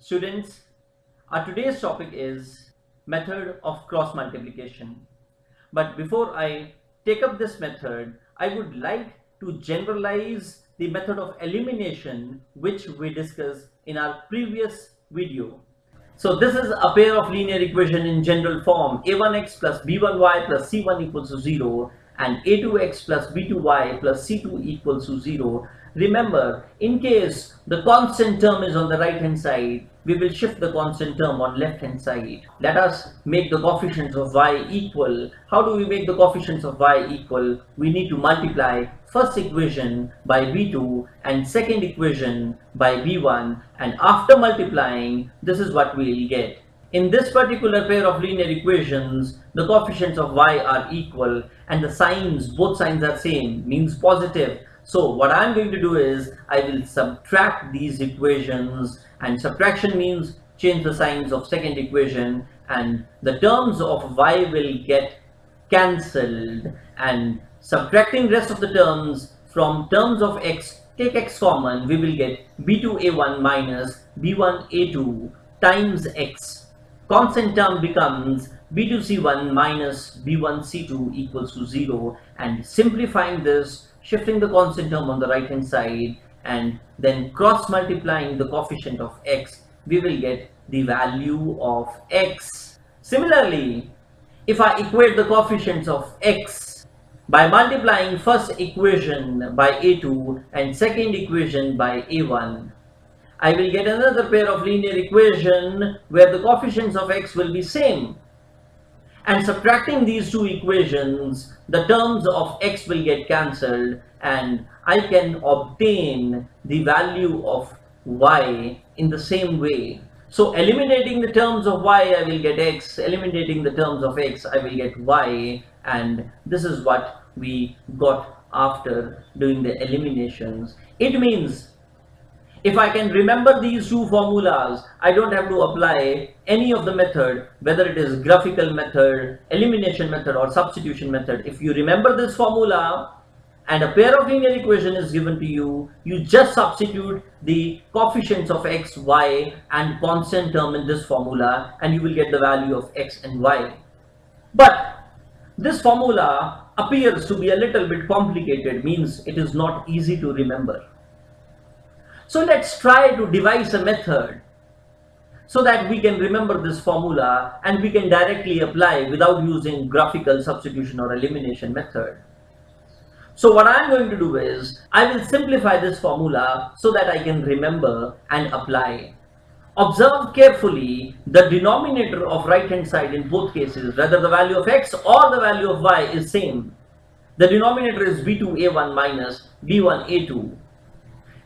Students, our today's topic is method of cross multiplication. But before I take up this method, I would like to generalize the method of elimination which we discussed in our previous video. So this is a pair of linear equation in general form a1x plus b1y plus c1 equals to 0 and a2x plus b2y plus c2 equals to 0. Remember, in case the constant term is on the right hand side, we will shift the constant term on left hand side. Let us make the coefficients of y equal. How do we make the coefficients of y equal? We need to multiply first equation by b2 and second equation by b1, and after multiplying, this is what we will get. In this particular pair of linear equations, the coefficients of y are equal and the signs, both signs are same, means positive. So what I'm going to do is I will subtract these equations, and subtraction means change the signs of second equation, and the terms of y will get cancelled, and subtracting rest of the terms from terms of x, take x common, we will get b2a1 minus b1a2 times x. Constant term becomes b2c1 minus b1c2 equals to 0, and simplifying this, shifting the constant term on the right hand side and then cross multiplying the coefficient of x, we will get the value of x. Similarly, if I equate the coefficients of x by multiplying first equation by a2 and second equation by a1, I will get another pair of linear equation where the coefficients of x will be same. And subtracting these two equations, the terms of x will get cancelled and I can obtain the value of y in the same way. So eliminating the terms of y, I will get x, eliminating the terms of x, I will get y, and this is what we got after doing the eliminations. It means if I can remember these two formulas, I don't have to apply any of the method, whether it is graphical method, elimination method or substitution method. If you remember this formula and a pair of linear equation is given to you, you just substitute the coefficients of x, y and constant term in this formula and you will get the value of x and y. But this formula appears to be a little bit complicated, means it is not easy to remember. So let's try to devise a method so that we can remember this formula and we can directly apply without using graphical substitution or elimination method. So what I'm going to do is I will simplify this formula so that I can remember and apply. Observe carefully the denominator of right hand side in both cases, whether the value of x or the value of y is same. The denominator is b2a1 minus b1a2,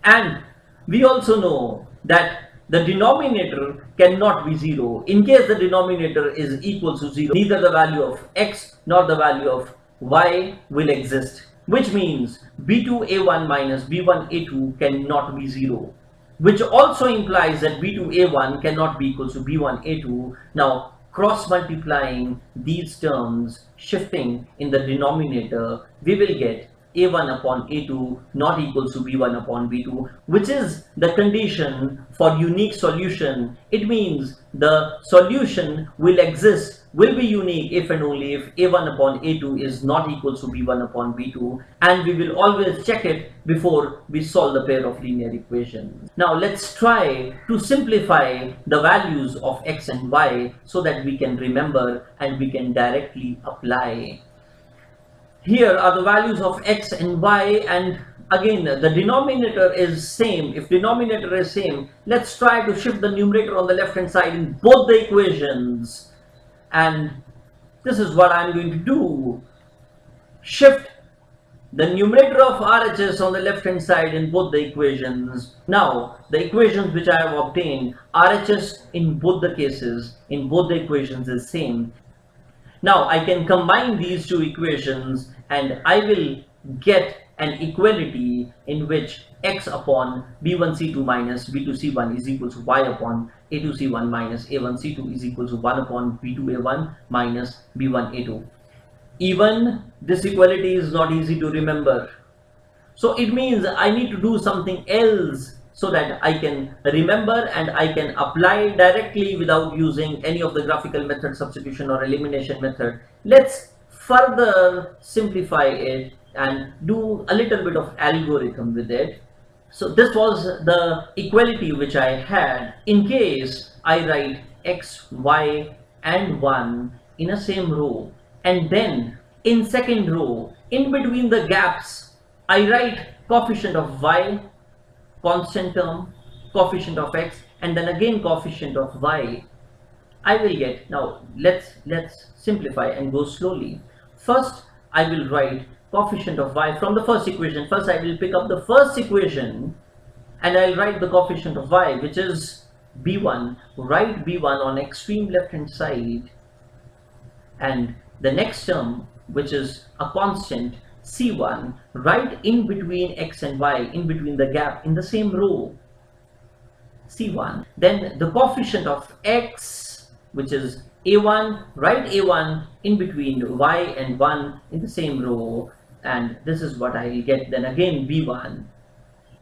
and we also know that the denominator cannot be 0. In case the denominator is equal to 0, neither the value of x nor the value of y will exist, which means b2a1 minus b1a2 cannot be 0, which also implies that b2a1 cannot be equal to b1a2. Now cross multiplying these terms, shifting in the denominator, we will get a1 upon a2 not equals to b1 upon b2, which is the condition for unique solution. It means the solution will be unique if and only if a1 upon a2 is not equal to b1 upon b2, and we will always check it before we solve the pair of linear equations. Now let's try to simplify the values of x and y so that we can remember and we can directly apply. Here are the values of x and y, and again the denominator is same. If denominator is same, let's try to shift the numerator on the left hand side in both the equations, and this is what I'm going to do. Shift the numerator of RHS on the left hand side in both the equations. Now the equations which I have obtained, RHS in both the cases, in both the equations is same. Now I can combine these two equations and I will get an equality in which x upon b1c2 minus b2c1 is equal to y upon a2c1 minus a1c2 is equal to 1 upon b2a1 minus b1a2. Even this equality is not easy to remember. So it means I need to do something else so that I can remember and I can apply directly without using any of the graphical method, substitution or elimination method. Let's further simplify it and do a little bit of algorithm with it. So this was the equality which I had in case I write x, y and 1 in a same row, and then in second row in between the gaps I write coefficient of y, constant term, coefficient of x, and then again coefficient of y. I will get, now let's simplify and go slowly. First I will write coefficient of y from the first equation. First I will pick up the first equation and I'll write the coefficient of y, which is b1. Write b1 on extreme left hand side, and the next term, which is a constant c1, right in between x and y, in between the gap in the same row, c1. Then the coefficient of x, which is a1, write a1 in between y and 1 in the same row, and this is what I will get. Then again b1.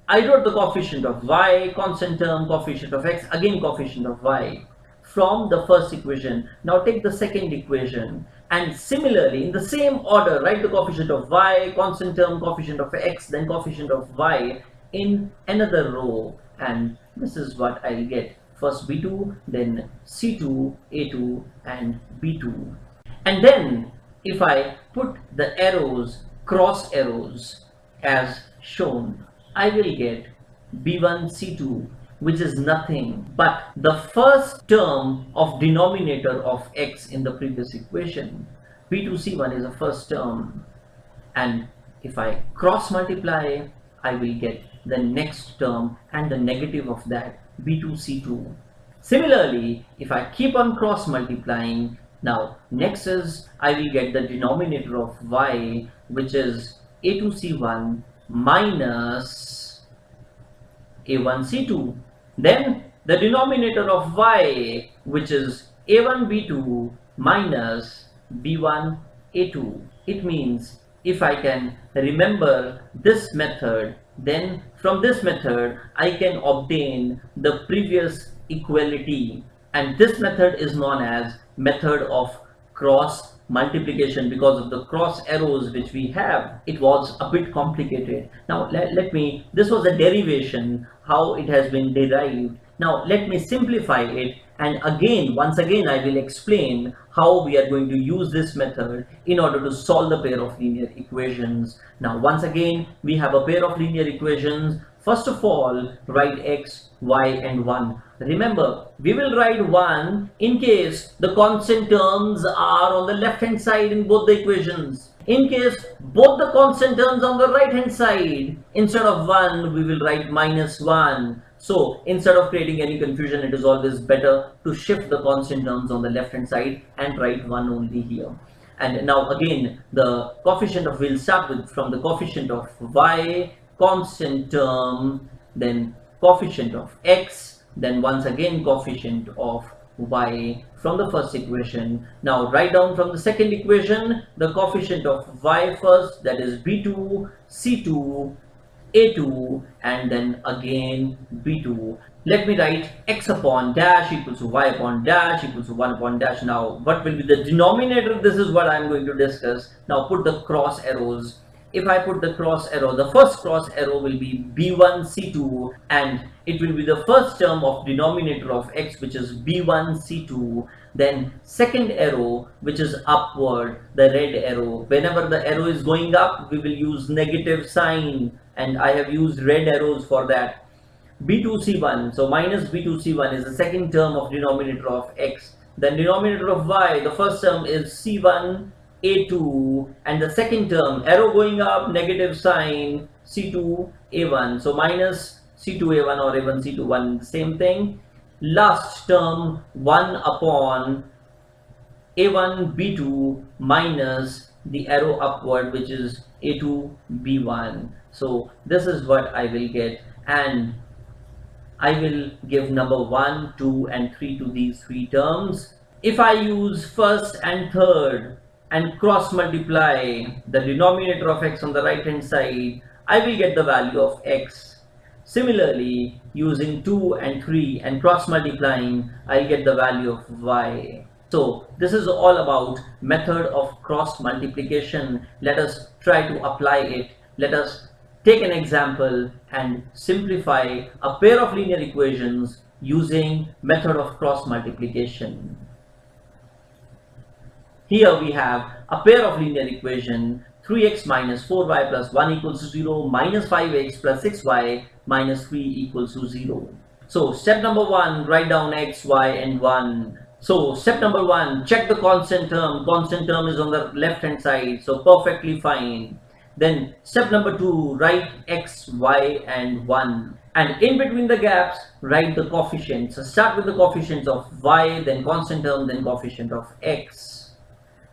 I wrote the coefficient of y, constant term, coefficient of x, again coefficient of y from the first equation. Now take the second equation and similarly in the same order write the coefficient of y, constant term, coefficient of x, then coefficient of y in another row, and this is what I'll get. First b2, then c2, a2 and b2. And then if I put the arrows, cross arrows as shown, I will get b1 c2, which is nothing but the first term of denominator of x in the previous equation. b2 c1 is the first term, and if I cross multiply I will get the next term and the negative of that, b2 c2. Similarly, if I keep on cross multiplying, now next is I will get the denominator of y, which is a2 c1 minus a1 c2. Then the denominator of y, which is a1 b2 minus b1 a2. It means if I can remember this method, then from this method I can obtain the previous equality, and this method is known as method of cross multiplication. Because of the cross arrows which we have, it was a bit complicated. Now this was a derivation, how it has been derived. Now let me simplify it, and once again I will explain how we are going to use this method in order to solve the pair of linear equations. Now once again we have a pair of linear equations. First of all, write x, y and 1. Remember, we will write 1 in case the constant terms are on the left hand side in both the equations. In case both the constant terms on the right hand side, instead of 1 we will write minus 1. So instead of creating any confusion, it is always better to shift the constant terms on the left hand side and write 1 only here. And now again the coefficient of, we'll start with from the coefficient of y, constant term, then coefficient of x, then once again coefficient of y from the first equation. Now write down from the second equation the coefficient of y first, that is b2 c2 a2 and then again b2. Let me write x upon dash equals to y upon dash equals to 1 upon dash. Now what will be the denominator? This is what I am going to discuss. Now put the cross arrows. If I put the cross arrow, the first cross arrow will be b1 c2, and it will be the first term of denominator of x, which is b1 c2. Then second arrow, which is upward, the red arrow. Whenever the arrow is going up, we will use negative sign, and I have used red arrows for that. b2 c1, so minus b2 c1 is the second term of denominator of x. Then denominator of y, the first term is c1 a2, and the second term, arrow going up, negative sign, c2 a1, so minus c2 a1 or a1 c2 1, same thing. Last term 1 upon a1 b2 minus the arrow upward, which is a2 b1. So this is what I will get, and I will give number 1, 2 and 3 to these three terms. If I use first and third and cross multiply the denominator of x on the right hand side, I will get the value of x. Similarly, using 2 and 3 and cross multiplying, I'll get the value of y. So this is all about method of cross multiplication. Let us try to apply it. Let us take an example and simplify a pair of linear equations using method of cross multiplication. Here we have a pair of linear equation 3x minus 4y plus 1 equals to 0 minus 5x plus 6y minus 3 equals to 0. So step number 1, write down x, y and 1. So step number 1, check the constant term. Constant term is on the left hand side, so perfectly fine. Then step number 2, write x, y and 1. And in between the gaps, write the coefficients. So start with the coefficients of y, then constant term, then coefficient of x.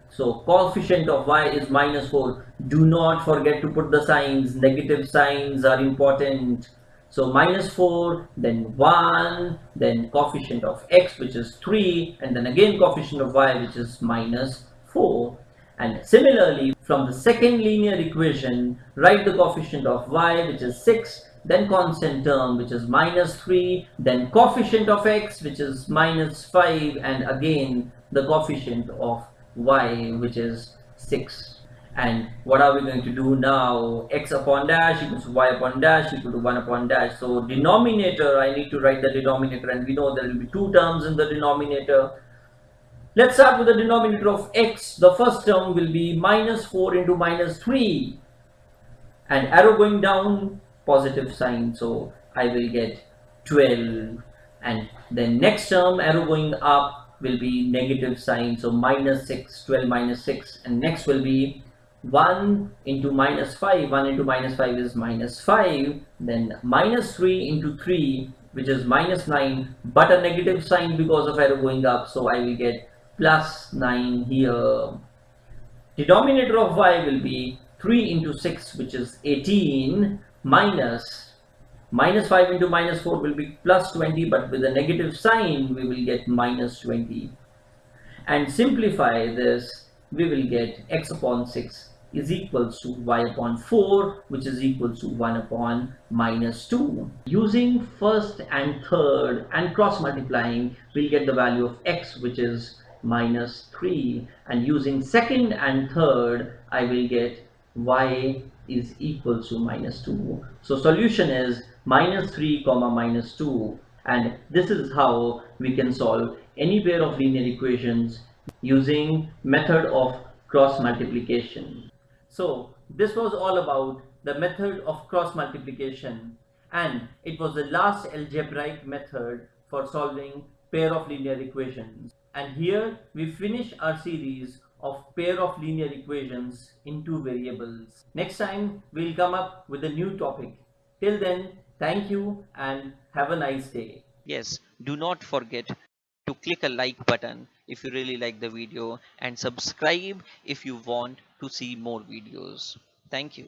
So coefficient of y is minus 4. Do not forget to put the signs. Negative signs are important. So minus 4, then 1, then coefficient of x, which is 3, and then again coefficient of y, which is minus 4. And similarly, from the second linear equation, write the coefficient of y, which is 6, then constant term, which is minus 3, then coefficient of x, which is minus 5, and again the coefficient of y, which is 6. And what are we going to do now? X upon dash equals to y upon dash equal to 1 upon dash. So denominator, I need to write the denominator, and we know there will be two terms in the denominator. Let's start with the denominator of x. The first term will be minus 4 into minus 3, and arrow going down, positive sign, so I will get 12. And then next term, arrow going up, will be negative sign, so minus 6, 12 minus 6, and next will be 1 into minus 5. 1 into minus 5 is minus 5, then minus 3 into 3, which is minus 9, but a negative sign because of arrow going up, so I will get plus 9 here. Denominator of y will be 3 into 6, which is 18, minus 5 into minus 4 will be plus 20, but with a negative sign we will get minus 20. And simplify this, we will get x upon 6 is equals to y upon 4, which is equals to 1 upon minus 2. Using first and third and cross multiplying, we'll get the value of x, which is minus 3, and using second and third, I will get y is equals to minus 2. So solution is minus 3 comma minus 2, and this is how we can solve any pair of linear equations using method of cross multiplication. So this was all about the method of cross multiplication, and it was the last algebraic method for solving pair of linear equations. And here we finish our series of pair of linear equations in two variables. Next time we'll come up with a new topic. Till then, thank you and have a nice day. Yes, do not forget to click a like button if you really like the video and subscribe if you want to see more videos. Thank you.